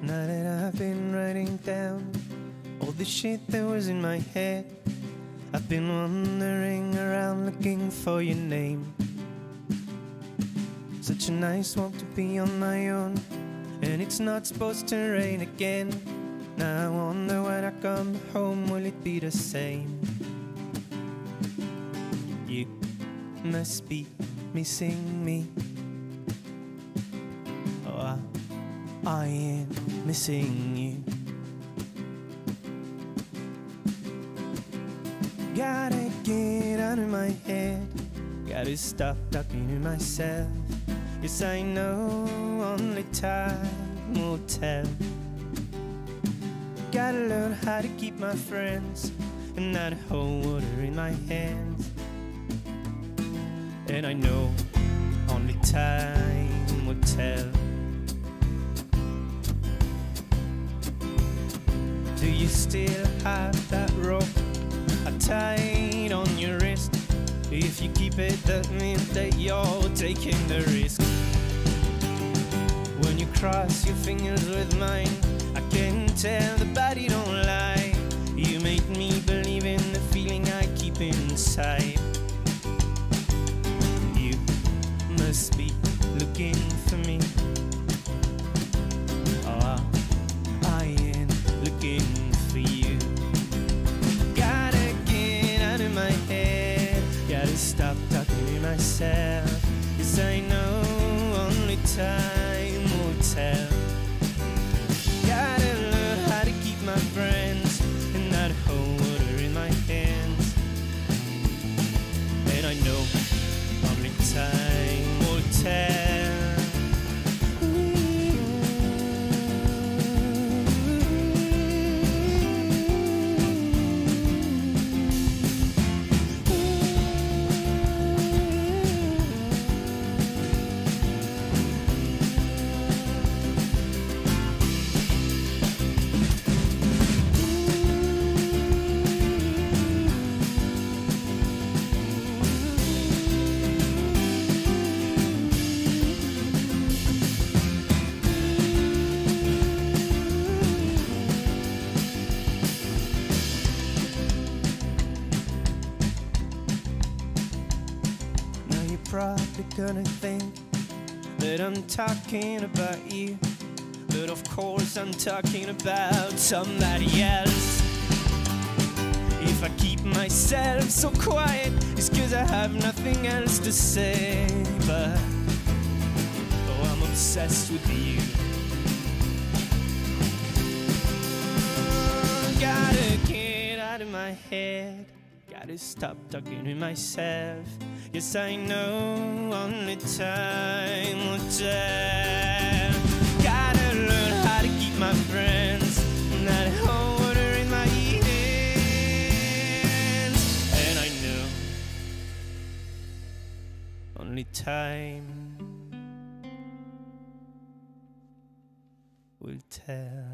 Now that I've been writing down all the shit that was in my head, I've been wandering around looking for your name. Such a nice walk to be on my own, and it's not supposed to rain again. Now I wonder when I come home, will it be the same? You must be missing me. Oh, I ain't missing you. Gotta get out of my head, gotta stop talking to myself. Yes, I know only time will tell. Gotta learn how to keep my friends and not hold water in my hands. And I know only time will tell. Do you still have that rope tied on your wrist? If you keep it, that means that you're taking the risk. When you cross your fingers with mine, I can tell the body don't lie. You make me believe in the feeling I keep inside. You must be looking for me. Oh, I ain't looking for you. Gotta get out of my head, gotta stop talking to myself. Yes, I know only time will tell. Gotta learn how to keep my friends and not hold water in my hands. And I know only time will tell. Probably gonna think that I'm talking about you, but of course I'm talking about somebody else. If I keep myself so quiet, it's 'cause I have nothing else to say. But oh, I'm obsessed with you. Gotta get out of my head, gotta stop talking to myself. Yes, I know only time will tell. Gotta learn how to keep my friends, not hold water in my hands. And I know only time will tell.